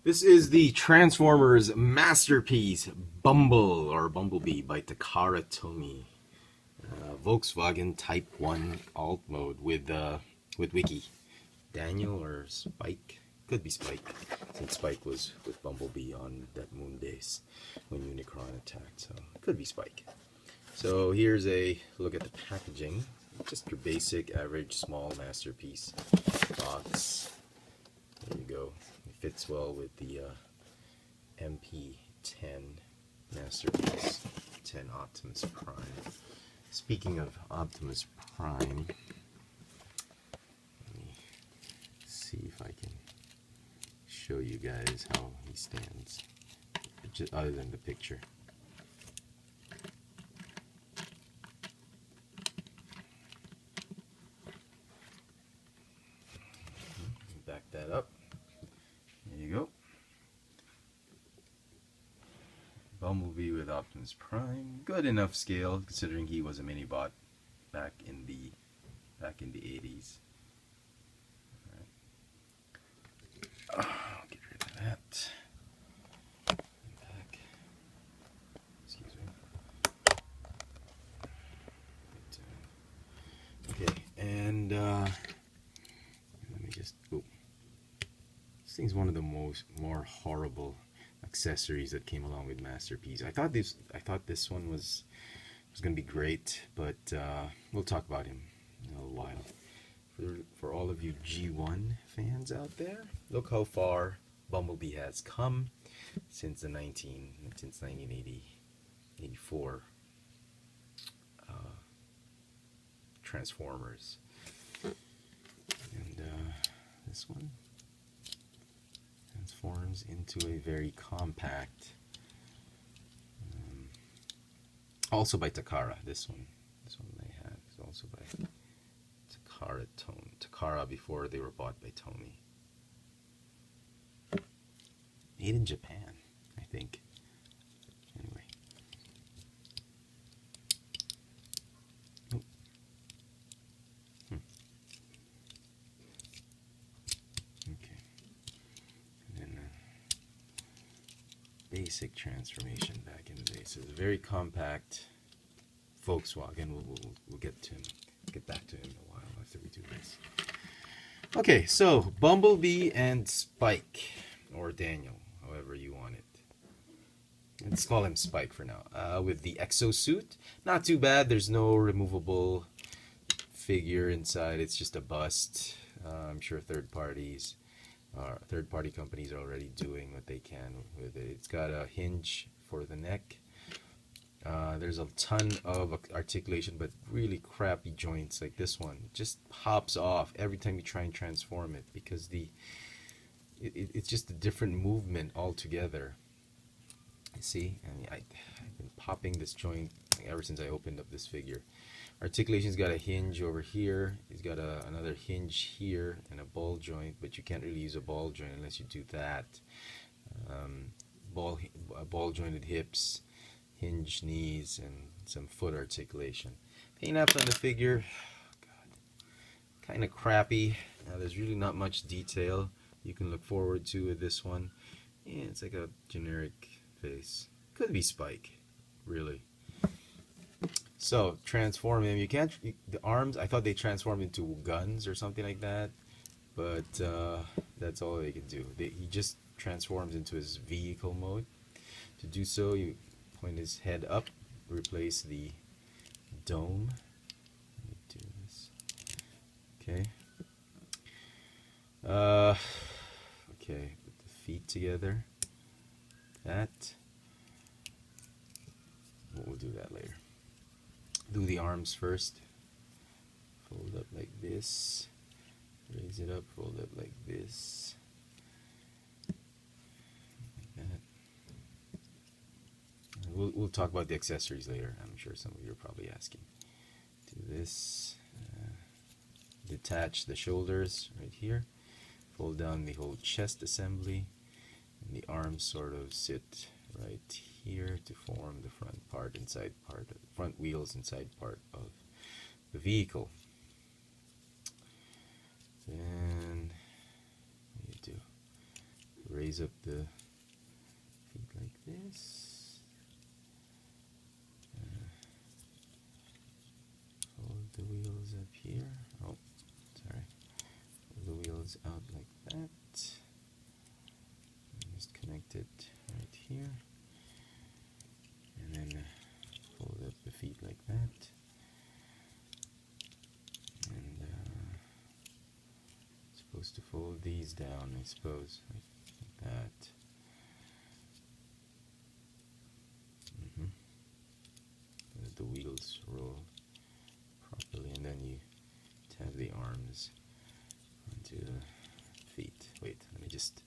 This is the Transformers masterpiece, Bumblebee by Takara Tomy. Volkswagen Type 1 alt mode with Wiki. Daniel or Spike? Could be Spike, since Spike was with Bumblebee on that moon base when Unicron attacked, so it could be Spike. So here's a look at the packaging. Just your basic, average, small masterpiece box. There you go. It fits well with the MP10 masterpiece, 10 Optimus Prime. Speaking of Optimus Prime, let me see if I can show you guys how he stands, just other than the picture. Back that up. There you go. Bumblebee with Optimus Prime. Good enough scale considering he was a mini bot back in the 80s. All right. I'll get rid of that. Back. Excuse me. Okay, and let me just. Oh. This thing's one of the more horrible accessories that came along with Masterpiece. I thought this one was gonna be great, but we'll talk about him in a little while. For all of you G1 fans out there, look how far Bumblebee has come since 1980, 84 Transformers, and this one transforms into a very compact, also by Takara. This one they have is also by Takara before they were bought by Tomy. Made in Japan, I think. Anyway. Oh. Okay. And then basic transformation back in the day. So it's a very compact Volkswagen. We'll get back to him in a while after we do this. Okay, so Bumblebee and Spike, or Daniel, however you want it. Let's call him Spike for now. With the Exosuit, not too bad. There's no removable figure inside. It's just a bust. I'm sure third-party companies are already doing what they can with it. It's got a hinge for the neck. There's a ton of articulation, but really crappy joints like this one. It just pops off every time you try and transform it because it's just a different movement altogether. You see, I mean, I've been popping this joint ever since I opened up this figure. Articulation's got a hinge over here. It's got another hinge here and a ball joint, but you can't really use a ball joint unless you do that. Ball jointed hips, hinge knees, and some foot articulation. Paint apps on the figure, kind of crappy. There's really not much detail you can look forward to with this one. Yeah, it's like a generic face. Could be Spike, really. So transform him. You can't. The arms. I thought they transformed into guns or something like that, but that's all they can do. He just transforms into his vehicle mode. To do so, you point his head up, replace the dome. Let me do this. Okay. Okay. Put the feet together. We'll do that later. Do the arms first. Fold up like this. Raise it up. Fold up like this. Like that. We'll talk about the accessories later. I'm sure some of you are probably asking. Do this. Detach the shoulders right here. Fold down the whole chest assembly. And the arms sort of sit right here to form the front wheels inside part of the vehicle. Then what do you do? raise up the feet like this. Fold the wheels up here. Oh, sorry. Fold the wheels out like that. Just connect it right here. And then fold up the feet like that. And supposed to fold these down, I suppose, like that. Let the wheels roll properly, and then you tab the arms onto the feet. Wait, let me just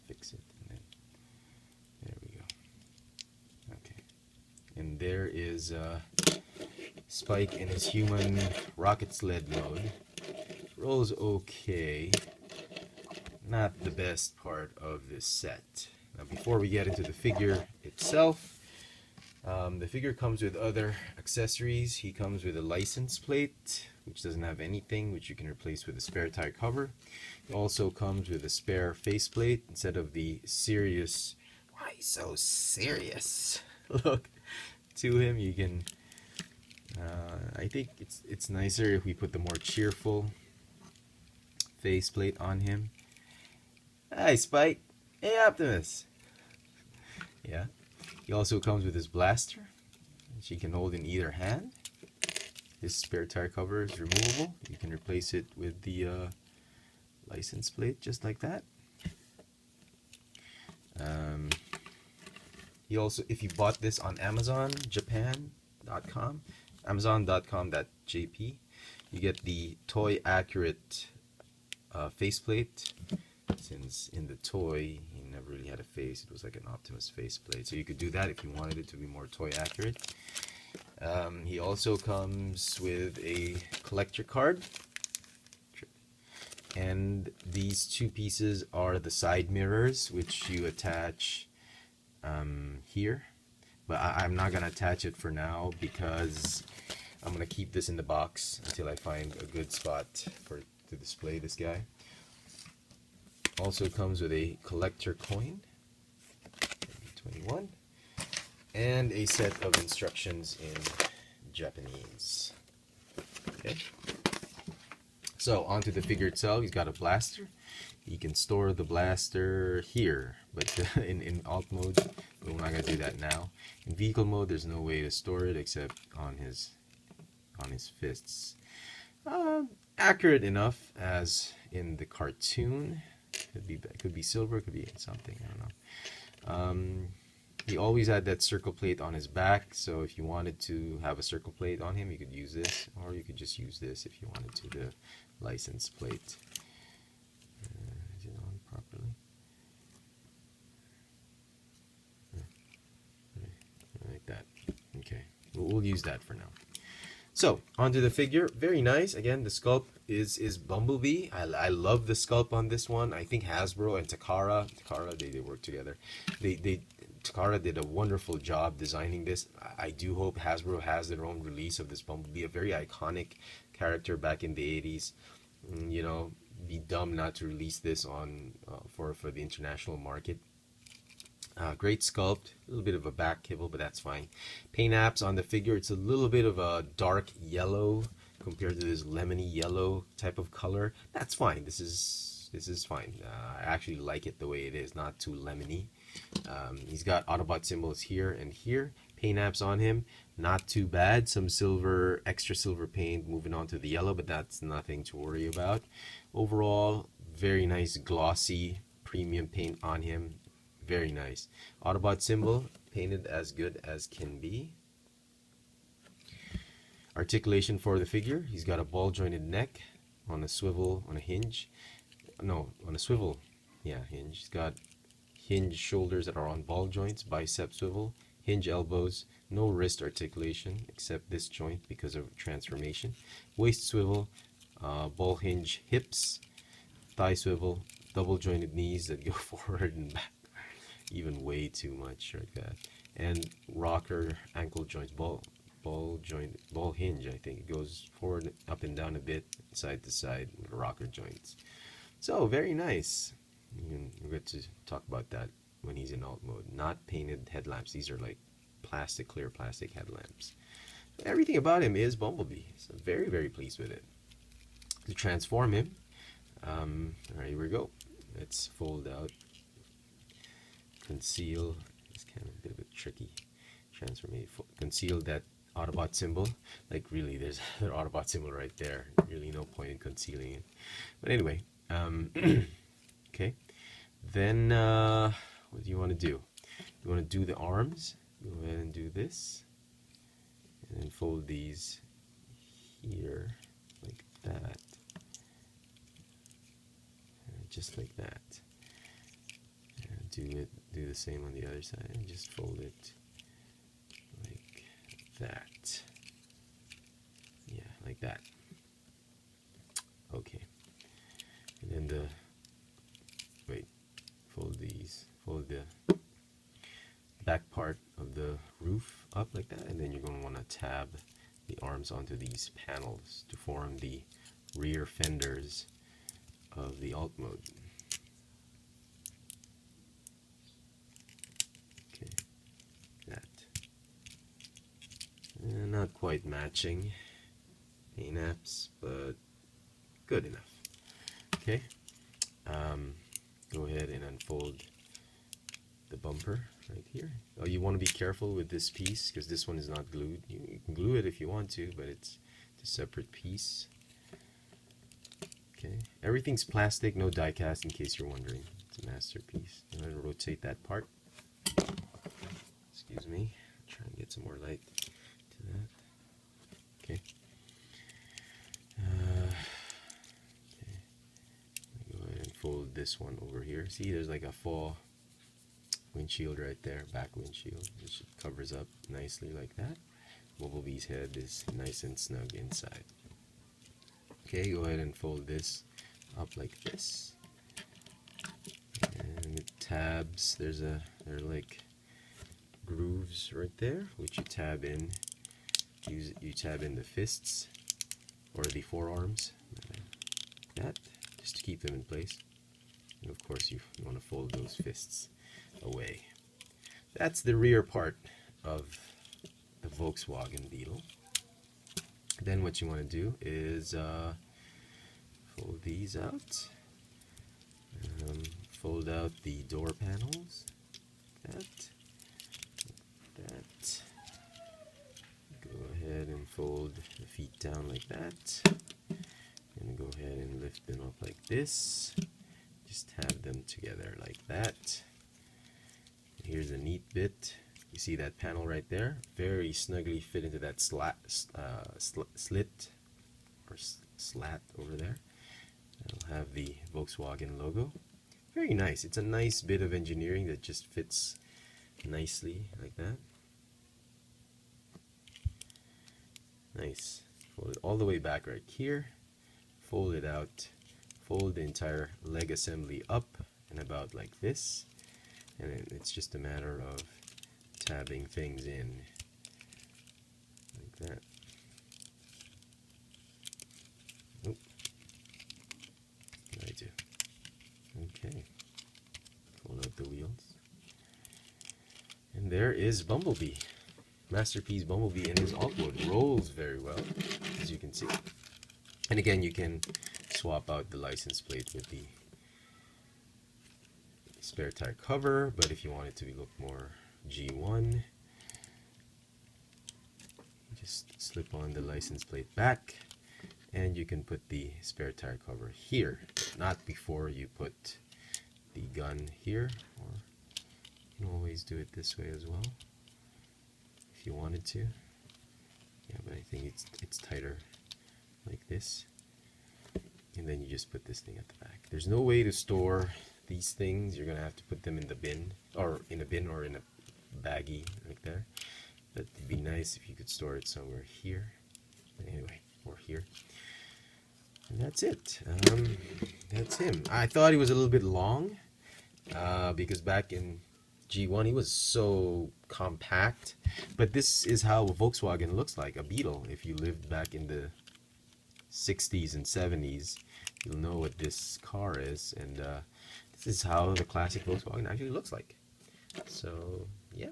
fix it, and then there we go. Okay, and there is Spike in his human rocket sled mode. Rolls okay. Not the best part of this set. Now, before we get into the figure itself, the figure comes with other accessories. He comes with a license plate, which doesn't have anything, which you can replace with a spare tire cover. It also comes with a spare faceplate instead of the serious. Why so serious? Look to him. You can. I think it's nicer if we put the more cheerful faceplate on him. Hi, Spike. Hey, Optimus. Yeah. He also comes with his blaster, which he can hold in either hand. This spare tire cover is removable. You can replace it with the license plate, just like that. He also, if you bought this on Amazon, Japan.com, Amazon.com.jp, you get the toy accurate faceplate. Since in the toy he never really had a face, it was like an Optimus faceplate. So you could do that if you wanted it to be more toy accurate. He also comes with a collector card, and these two pieces are the side mirrors, which you attach here. But I'm not gonna attach it for now because I'm gonna keep this in the box until I find a good spot to display this guy. Also comes with a collector coin, 21, and a set of instructions in Japanese. Okay. So onto the figure itself. He's got a blaster. You can store the blaster here, but in alt mode, we're not gonna do that now. In vehicle mode, there's no way to store it except on his fists. Accurate enough as in the cartoon. Could be silver, could be something, I don't know. He always had that circle plate on his back, so if you wanted to have a circle plate on him, you could use this, or you could just use this if you wanted to, the license plate. Is it on properly? Like that. Okay, we'll use that for now. So, onto the figure. Very nice. Again, the sculpt is Bumblebee. I love the sculpt on this one. I think Hasbro and Takara, they work together. Takara did a wonderful job designing this. I do hope Hasbro has their own release of this Bumblebee, a very iconic character back in the 80s. You know, be dumb not to release this on for the international market. Great sculpt, a little bit of a back kibble, but that's fine. Paint apps on the figure, it's a little bit of a dark yellow compared to this lemony yellow type of color. That's fine. This is fine. I actually like it the way it is, not too lemony. He's got Autobot symbols here and here. Paint apps on him, not too bad. Some silver, extra silver paint moving on to the yellow, but that's nothing to worry about. Overall, very nice glossy premium paint on him. Very nice. Autobot symbol painted as good as can be. Articulation for the figure. He's got a ball jointed neck on a swivel, on a hinge. No, on a swivel. Yeah, hinge. He's got hinge shoulders that are on ball joints, bicep swivel, hinge elbows, no wrist articulation except this joint because of transformation. Waist swivel, ball hinge hips, thigh swivel, double jointed knees that go forward and back. Even way too much like that. And rocker ankle joints, ball hinge, I think. It goes forward, up and down a bit, side to side, with rocker joints. So, very nice. We'll get to talk about that when he's in alt mode. Not painted headlamps. These are like plastic, clear plastic headlamps. Everything about him is Bumblebee. So I'm very, very pleased with it. To transform him, all right, here we go. Let's fold out, conceal. It's kind of a bit of a tricky transformation. Conceal that Autobot symbol. Like really, there's an Autobot symbol right there. Really no point in concealing it. But anyway, okay. Then what do you want to do? You want to do the arms. Go ahead and do this. And then fold these here like that. Just like that. And do the same on the other side and just fold it like that. Yeah, like that. Okay. And then fold the back part of the roof up like that, and then you're going to want to tab the arms onto these panels to form the rear fenders of the alt mode. Okay, that. Not quite matching paint apps, but good enough. Okay, go ahead and unfold the bumper right here. Oh, you want to be careful with this piece because this one is not glued. You can glue it if you want to, but it's a separate piece. Okay, everything's plastic, no die cast in case you're wondering. It's a masterpiece. I'm going to rotate that part. Excuse me. Try and get some more light to that. Okay. Okay. Go ahead and fold this one over here. See, there's like a full windshield right there, back windshield, which covers up nicely like that. Bumblebee's head is nice and snug inside. Okay, go ahead and fold this up like this. And the tabs, there are like grooves right there, which you tab in. You tab in the fists or the forearms, like that, just to keep them in place. And of course, you want to fold those fists away. That's the rear part of the Volkswagen Beetle. Then what you want to do is fold these out. Fold out the door panels. That. Go ahead and fold the feet down like that. And go ahead and lift them up like this. Just tab them together like that. Here's a neat bit. You see that panel right there? Very snugly fit into that slit or slat over there. It'll have the Volkswagen logo. Very nice. It's a nice bit of engineering that just fits nicely like that. Nice. Fold it all the way back right here. Fold it out. Fold the entire leg assembly up and about like this. And then it's just a matter of tabbing things in like that. Oh, what did I do? Okay. Fold out the wheels. And there is Bumblebee. Masterpiece Bumblebee in his alt mode. Rolls very well, as you can see. And again, you can swap out the license plate with the spare tire cover, but if you want it to look more G1, just slip on the license plate back and you can put the spare tire cover here, not before you put the gun here, or you can always do it this way as well if you wanted to. Yeah, but I think it's tighter like this, and then you just put this thing at the back. There's no way to store these things. You're gonna have to put them in the bin, or in a baggie like there. But it'd be nice if you could store it somewhere here. Anyway, or here. And that's it. That's him. I thought he was a little bit long because back in G1 he was so compact. But this is how a Volkswagen looks like, a Beetle. If you lived back in the 60s and 70s, you'll know what this car is. And the This is how the classic Volkswagen actually looks like. So yeah,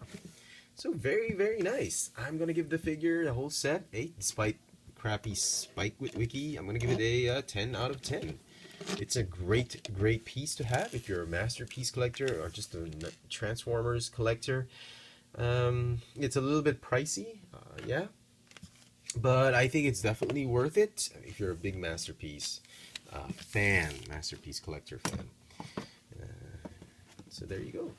so very, very nice. I'm gonna give the figure, the whole set, despite crappy Spike with Wiki. I'm gonna give it a 10 out of 10. It's a great, great piece to have if you're a masterpiece collector or just a Transformers collector. It's a little bit pricey, yeah, but I think it's definitely worth it if you're a big masterpiece masterpiece collector fan. So there you go.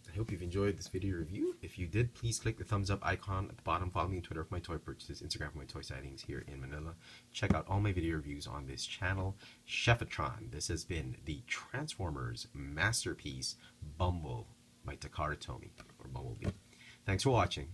I hope you've enjoyed this video review. If you did, please click the thumbs up icon at the bottom. Follow me on Twitter for my toy purchases, Instagram for my toy sightings here in Manila. Check out all my video reviews on this channel. Chefatron. This has been the Transformers Masterpiece Bumble by Takara Tomy, or Bumblebee. Thanks for watching.